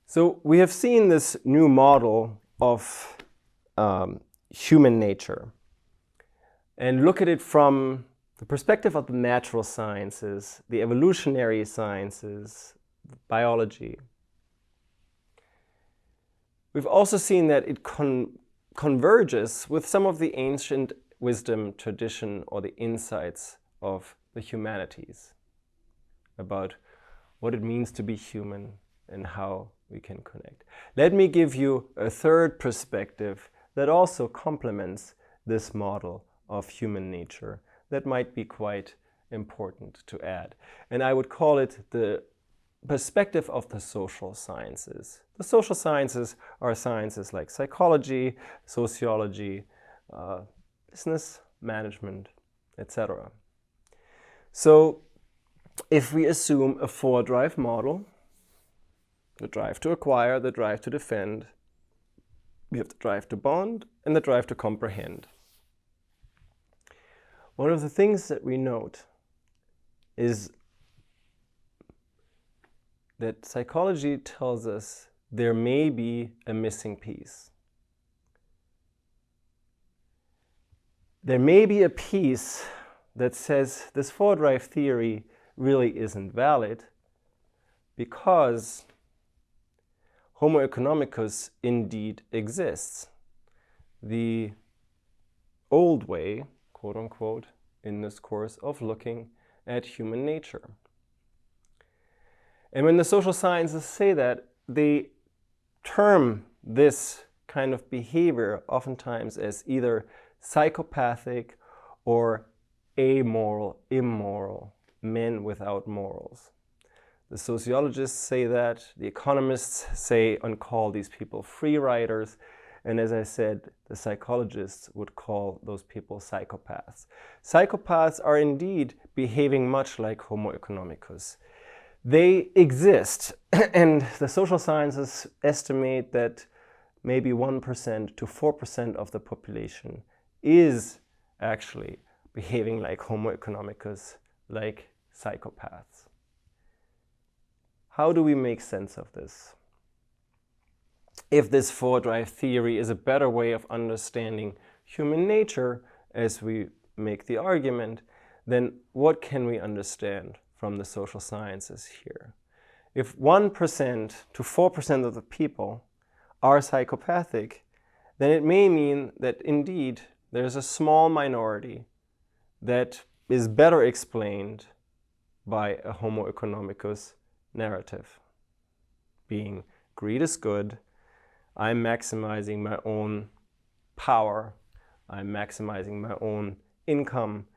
So we have seen this new model of human nature and look at it from the perspective of the natural sciences, the evolutionary sciences, biology. We've also seen that it converges with some of the ancient wisdom tradition or the insights of the humanities about what it means to be human and how we can connect. Let me give you a third perspective that also complements this model of human nature that might be quite important to add. And I would call it the perspective of the social sciences. The social sciences are sciences like psychology, sociology, business, management, etc. So if we assume a four-drive model, the drive to acquire, the drive to defend, we have the drive to bond, and the drive to comprehend. One of the things that we note is that psychology tells us there may be a missing piece. There may be a piece that says this four-drive theory really isn't valid because Homo economicus indeed exists. The old way, quote unquote, in this course of looking at human nature. And when the social sciences say that, they term this kind of behavior oftentimes as either psychopathic or amoral, immoral, men without morals. The sociologists say that, the economists say and call these people free riders, and as I said, the psychologists would call those people psychopaths. Psychopaths are indeed behaving much like Homo economicus. They exist, and the social sciences estimate that maybe 1% to 4% of the population is actually behaving like Homo economicus, like psychopaths. How do we make sense of this? If this four-drive theory is a better way of understanding human nature, as we make the argument, then what can we understand from the social sciences here? If 1% to 4% of the people are psychopathic, then it may mean that indeed there's a small minority that is better explained by a Homo economicus narrative, being greed is good, I'm maximizing my own power, I'm maximizing my own income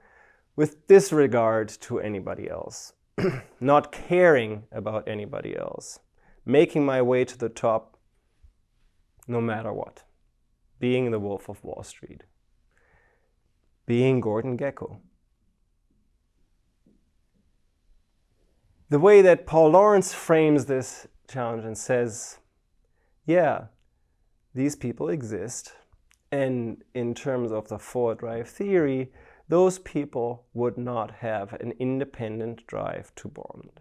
with disregard to anybody else, not caring about anybody else, making my way to the top no matter what, being the Wolf of Wall Street, being Gordon Gekko. The way that Paul Lawrence frames this challenge and says, yeah, these people exist, and in terms of the four-drive theory, those people would not have an independent drive to bond.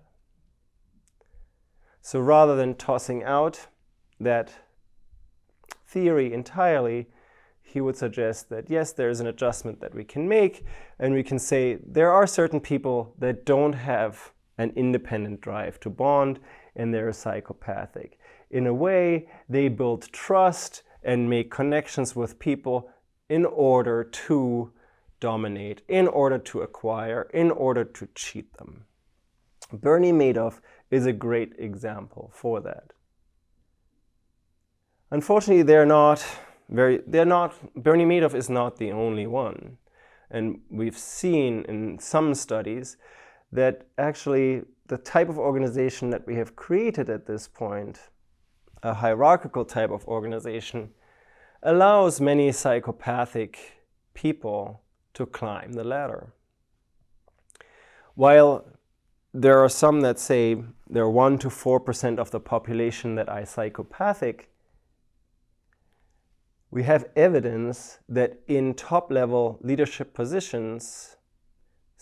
So rather than tossing out that theory entirely, he would suggest that yes, there is an adjustment that we can make, and we can say there are certain people that don't have an independent drive to bond, and they're psychopathic. In a way, they build trust and make connections with people in order to dominate, in order to acquire, in order to cheat them. Bernie Madoff is a great example for that. Unfortunately, Bernie Madoff is not the only one. And we've seen in some studies that actually the type of organization that we have created at this point, a hierarchical type of organization, allows many psychopathic people to climb the ladder. While there are some that say there are 1 to 4% of the population that are psychopathic, we have evidence that in top-level leadership positions,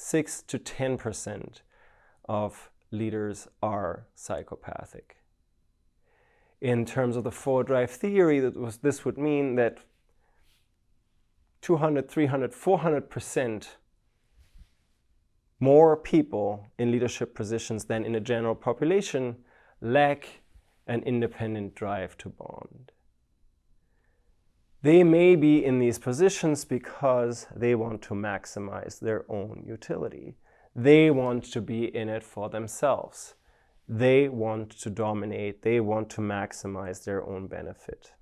6 to 10% of leaders are psychopathic. In terms of the four-drive theory, this would mean that 200, 300, 400% more people in leadership positions than in a general population lack an independent drive to bond. They may be in these positions because they want to maximize their own utility. They want to be in it for themselves. They want to dominate. They want to maximize their own benefit.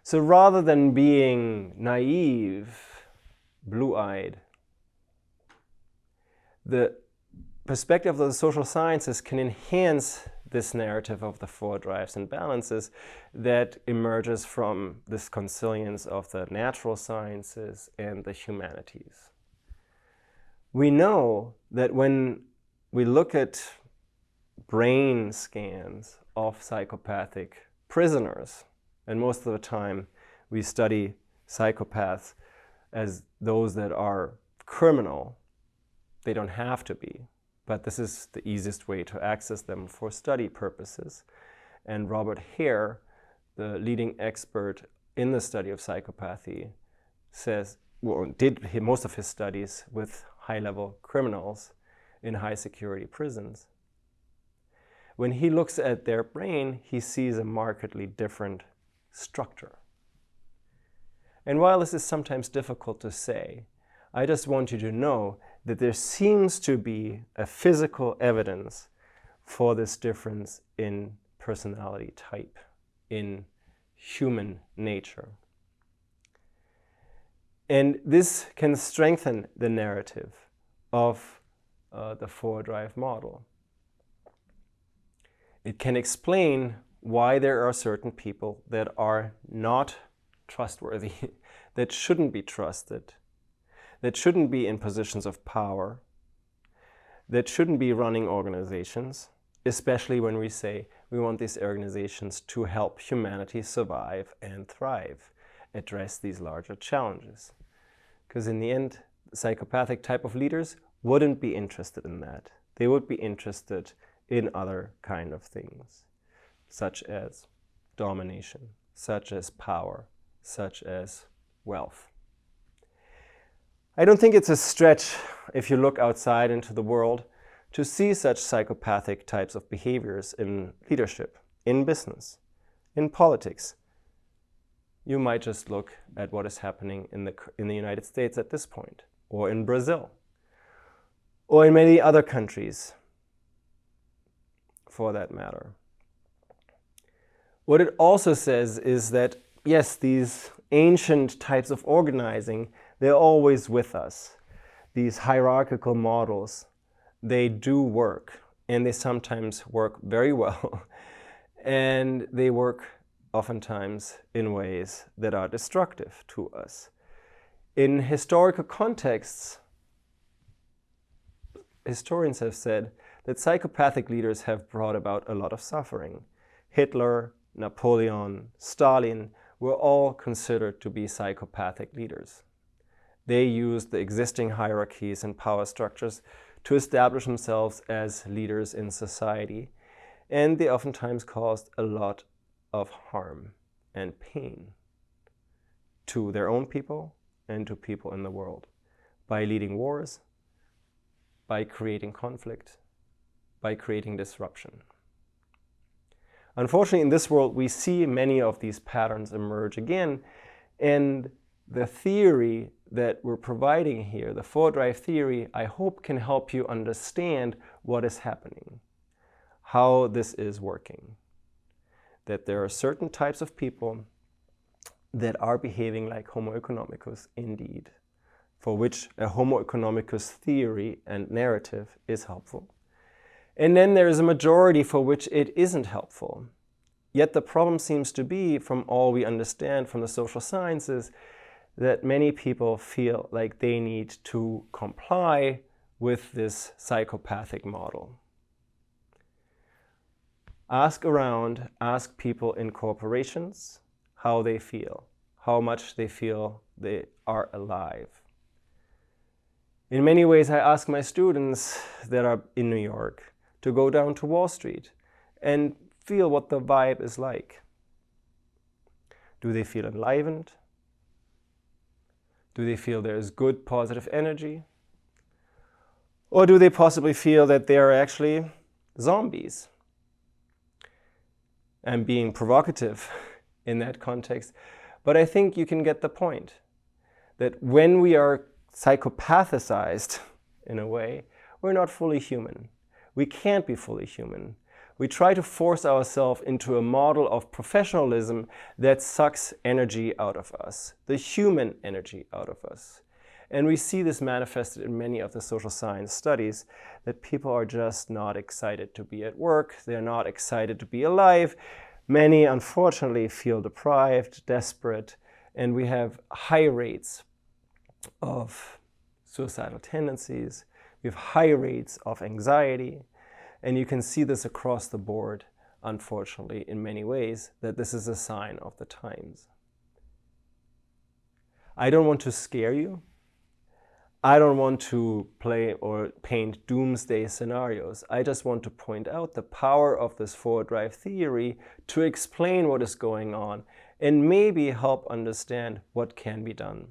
So rather than being naive, blue-eyed, the perspective of the social sciences can enhance this narrative of the four drives and balances that emerges from this consilience of the natural sciences and the humanities. We know that when we look at brain scans of psychopathic prisoners, and most of the time we study psychopaths as those that are criminal. They don't have to be, but this is the easiest way to access them for study purposes. And Robert Hare, the leading expert in the study of psychopathy, says, well, did most of his studies with high-level criminals in high-security prisons. When he looks at their brain, he sees a markedly different structure. And while this is sometimes difficult to say, I just want you to know that there seems to be a physical evidence for this difference in personality type, in human nature. And this can strengthen the narrative of the four-drive model. It can explain why there are certain people that are not trustworthy, that shouldn't be trusted, that shouldn't be in positions of power, that shouldn't be running organizations, especially when we say we want these organizations to help humanity survive and thrive, address these larger challenges. Because in the end, psychopathic type of leaders wouldn't be interested in that. They would be interested in other kind of things, such as domination, such as power, such as wealth. I don't think it's a stretch, if you look outside into the world, to see such psychopathic types of behaviors in leadership, in business, in politics. You might just look at what is happening in the United States at this point, or in Brazil, or in many other countries, for that matter. What it also says is that, yes, these ancient types of organizing, they're always with us. These hierarchical models, they do work, and they sometimes work very well, and they work oftentimes in ways that are destructive to us. In historical contexts, historians have said that psychopathic leaders have brought about a lot of suffering. Hitler, Napoleon, Stalin were all considered to be psychopathic leaders. They used the existing hierarchies and power structures to establish themselves as leaders in society, and they oftentimes caused a lot of harm and pain to their own people and to people in the world by leading wars, by creating conflict, by creating disruption. Unfortunately, in this world, we see many of these patterns emerge again, and the theory that we're providing here, the four-drive theory, I hope can help you understand what is happening, how this is working. That there are certain types of people that are behaving like Homo economicus indeed, for which a Homo economicus theory and narrative is helpful. And then there is a majority for which it isn't helpful. Yet the problem seems to be, from all we understand from the social sciences, that many people feel like they need to comply with this psychopathic model. Ask around, ask people in corporations how they feel, how much they feel they are alive. In many ways, I ask my students that are in New York to go down to Wall Street and feel what the vibe is like. Do they feel enlivened? Do they feel there is good, positive energy? Or do they possibly feel that they are actually zombies? I'm being provocative in that context, but I think you can get the point. That when we are psychopathicized, in a way, we're not fully human. We can't be fully human. We try to force ourselves into a model of professionalism that sucks energy out of us, the human energy out of us. And we see this manifested in many of the social science studies, that people are just not excited to be at work, they're not excited to be alive. Many, unfortunately, feel deprived, desperate, and we have high rates of suicidal tendencies, we have high rates of anxiety, and you can see this across the board, unfortunately, in many ways, that this is a sign of the times. I don't want to scare you. I don't want to play or paint doomsday scenarios. I just want to point out the power of this four-drive theory to explain what is going on and maybe help understand what can be done.